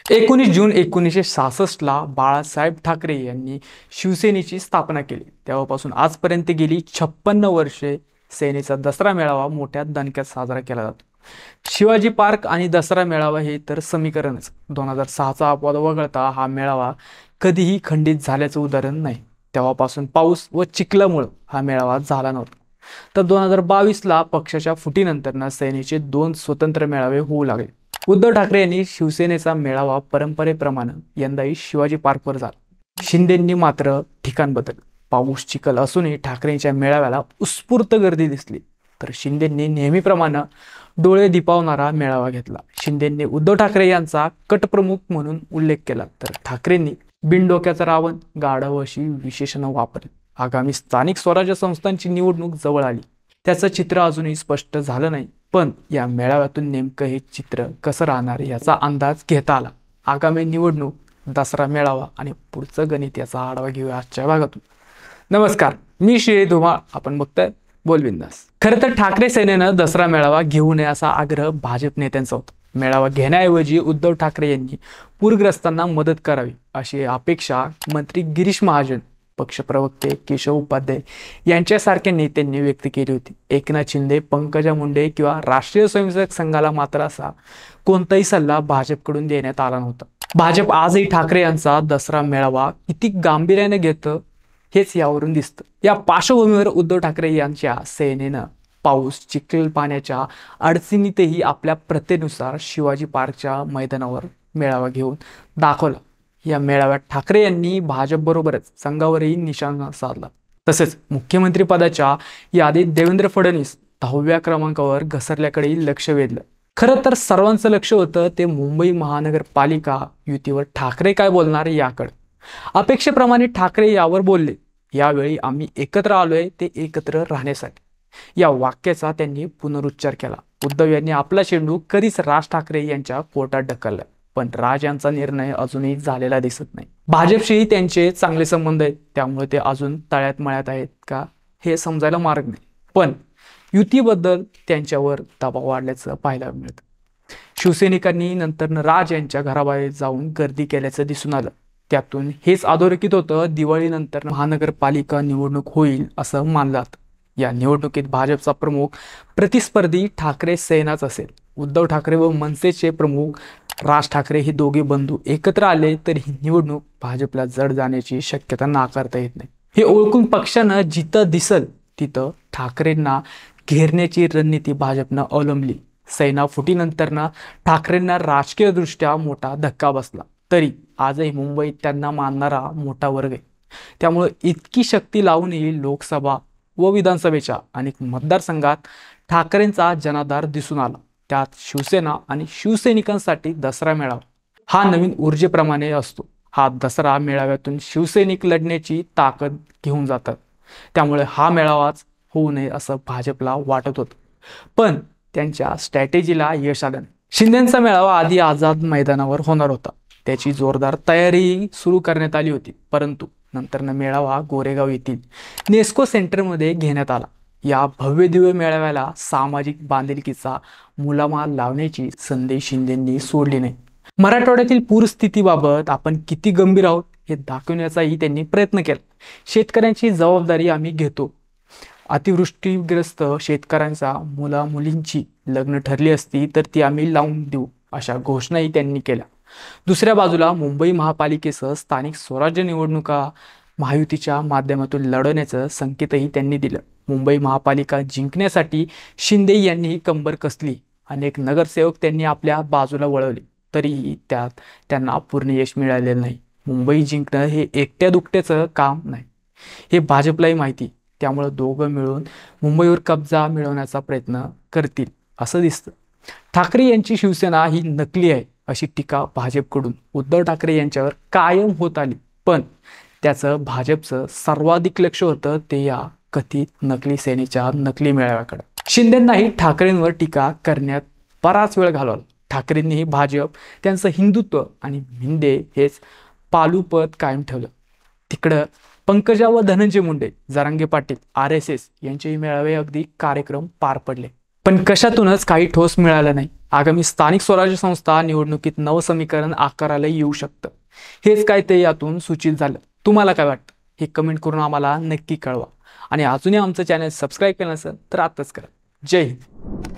19 जून 1966ला बाळासाहेब ठाकरे यांनी शिवसेनेची स्थापना केली. तेव्हापासून आजपर्यंत गेली 56 वर्षे सेनेचा दसरा मेळावा मोठ्या दणक्यात साजरा केला जातो. शिवाजी पार्क आणि दसरा मेळावा हे तर समीकरणच. 2006चा अपवाद वगळता हा मेळावा कधीही खंडित झाल्याचं उदाहरण नाही. तेव्हापासून पाऊस व चिखलामुळे हा मेळावा झाला नव्हता. तर 2022ला पक्षाच्या फुटीनंतर सेनेचे 2 स्वतंत्र मेळावे होऊ लागले. उद्धव ठाकरे यांनी शिवसेनेचा मेळावा परंपरेप्रमाणे यंदाही शिवाजी पार्कवर झाला. शिंदेंनी मात्र ठिकाण बदललं. पाऊस चिखल असूनही ठाकरेंच्या मेळाव्याला उत्स्फूर्त गर्दी दिसली. तर शिंदेंनी नेहमीप्रमाणे डोळे दिपावणारा मेळावा घेतला. शिंदेंनी उद्धव ठाकरे यांचा कटप्रमुख म्हणून उल्लेख केला, तर ठाकरेंनी बिनडोक्याचा रावण, गाढव अशी विशेषणं वापरली. आगामी स्थानिक स्वराज्य संस्थांची निवडणूक जवळ आली. त्याचं चित्र अजूनही स्पष्ट झालं नाही, पण या मेळाव्यातून नेमकं हे चित्र कसं राहणार याचा अंदाज घेता आला. आगामी निवडणूक, दसरा मेळावा आणि पुढचं गणित याचा आढावा घेऊया आजच्या भागातून. नमस्कार, मी श्री धुमाळ, आपण बघताय बोलबिंदास. खरं तर ठाकरे सेनेनं दसरा मेळावा घेऊ नये असा आग्रह भाजप नेत्यांचा होता. मेळावा घेण्याऐवजी उद्धव ठाकरे यांनी पूरग्रस्तांना मदत करावी अशी अपेक्षा मंत्री गिरीश महाजन, पक्षप्रवक्ते केशव उपाध्याय यांच्यासारख्या नेत्यांनी व्यक्त केली होती. एकनाथ शिंदे, पंकजा मुंडे किंवा राष्ट्रीय स्वयंसेवक संघाला मात्र असा कोणताही सल्ला भाजपकडून देण्यात आला नव्हता. भाजप आजही ठाकरे यांचा दसरा मेळावा किती गांभीर्याने घेतं हेच यावरून दिसतं. या पार्श्वभूमीवर उद्धव ठाकरे यांच्या सेनेनं पाऊस चिखल पाण्याच्या अडचणीतही आपल्या प्रथेनुसार शिवाजी पार्कच्या मैदानावर मेळावा घेऊन दाखवला. या मेळाव्यात ठाकरे यांनी भाजपबरोबरच संघावरही निशाणा साधला. तसेच मुख्यमंत्री पदाच्या यादीत देवेंद्र फडणवीस 10व्या क्रमांकावर घसरल्याकडेही लक्ष वेधलं. खरं तर सर्वांचं लक्ष होतं ते मुंबई महानगरपालिका युतीवर ठाकरे काय बोलणार याकडे. अपेक्षेप्रमाणे ठाकरे यावर बोलले. यावेळी आम्ही एकत्र आलोय ते एकत्र राहण्यासाठी, या वाक्याचा त्यांनी पुनरुच्चार केला. उद्धव यांनी आपला चेंडू कधीच राज ठाकरे यांच्या कोर्टात ढकलला, पण राज यांचा निर्णय अजूनही झालेला दिसत नाही. भाजपशीही त्यांचे चांगले संबंध आहेत, त्यामुळे ते अजून तळ्यात मळ्यात आहेत का हे समजायला मार्ग नाही. पण युतीबद्दल त्यांच्यावर दबाव वाढल्याचं पाहायला मिळतं. शिवसैनिकांनी नंतर राज यांच्या घराबाहेर जाऊन गर्दी केल्याचं दिसून आलं. त्यातून हेच अधोरेखित होतं दिवाळीनंतर महानगरपालिका निवडणूक होईल असं मानलं जातं. या निवडणुकीत भाजपचा प्रमुख प्रतिस्पर्धी ठाकरे सेनाच असेल. उद्धव ठाकरे व मनसेचे प्रमुख राज ठाकरे हे दोघे बंधू एकत्र आले तर ही निवडणूक भाजपला जड जाण्याची शक्यता नाकारता येत नाही. हे ओळखून पक्षानं जिथं दिसल तिथं ठाकरेंना घेरण्याची रणनीती भाजपनं अवलंबली. सेना फुटीनंतर ठाकरेंना राजकीयदृष्ट्या मोठा धक्का बसला, तरी आजही मुंबईत त्यांना मानणारा मोठा वर्ग आहे. त्यामुळे इतकी शक्ती लावूनही लोकसभा व विधानसभेच्या अनेक मतदारसंघात ठाकरेंचा जनाधार दिसून आला. त्यात शिवसेना आणि शिवसैनिकांसाठी दसरा मेळावा हा नवीन ऊर्जेप्रमाणे असतो. हा दसरा मेळाव्यातून शिवसैनिक लढण्याची ताकद घेऊन जातात. त्यामुळे हा मेळावाच होऊ नये असं भाजपला वाटत होतं, पण त्यांच्या स्ट्रॅटेजीला यश आलं नाही. शिंदेचा मेळावा आधी आझाद मैदानावर होणार होता. त्याची जोरदार तयारी सुरू करण्यात आली होती, परंतु नंतर मेळावा गोरेगाव येथील नेस्को सेंटरमध्ये घेण्यात आला. या भव्य दिव्य मेळाव्याला सामाजिक बांधिलकीचा मुलामाल लावण्याची संधी शिंदेंनी सोडली नाही. मराठवाड्यातील पूरस्थितीबाबत आपण किती गंभीर आहोत हे दाखवण्याचाही त्यांनी प्रयत्न केला. शेतकऱ्यांची जबाबदारी आम्ही घेतो. अतिवृष्टीग्रस्त शेतकऱ्यांच्या मुलींची लग्न ठरली असती तर ती आम्ही लावून देऊ अशा घोषणाही त्यांनी केल्या. दुसऱ्या बाजूला मुंबई महापालिकेसह स्थानिक स्वराज्य निवडणुका महायुतीच्या माध्यमातून लढवण्याचं संकेतही त्यांनी दिलं. मुंबई महापालिका जिंकण्यासाठी शिंदे यांनीही कंबर कसली. अनेक नगरसेवक त्यांनी आपल्या बाजूला वळवले, तरीही त्यात त्यांना पूर्ण यश मिळालेलं नाही. मुंबई जिंकणं हे एकट्या दुकट्याचं काम नाही, हे भाजपलाही माहिती. त्यामुळे दोघं मिळून मुंबईवर कब्जा मिळवण्याचा प्रयत्न करतील असं दिसतं. ठाकरे यांची शिवसेना ही नकली आहे अशी टीका भाजपकडून उद्धव ठाकरे यांच्यावर कायम होत आली, पण त्याचं भाजपचं सर्वाधिक लक्ष होतं ते या कथित नकली सेनेच्या नकली मेळाव्याकडे. शिंदेंनाही ठाकरेंवर टीका करण्यात बराच वेळ घालवला. ठाकरेंनीही भाजप त्यांचं हिंदुत्व आणि मिंदे हेच पालुपद कायम ठेवलं. तिकडं पंकजा व धनंजय मुंडे, जरांगे पाटील, RSS यांचेही मेळावे अगदी कार्यक्रम पार पडले, पण कशातूनच काही ठोस मिळालं नाही. आगामी स्थानिक स्वराज्य संस्था निवडणुकीत नवं समीकरण आकाराला येऊ शकतं. हेच काय ते यातून सूचित झालं. तुम्हाला काय वाटतं हे कमेंट करून आम्हाला नक्की कळवा. आणि अजूनही आमचं चॅनल सबस्क्राईब केलं नसेल तर आत्ताच करा. जय हिंद.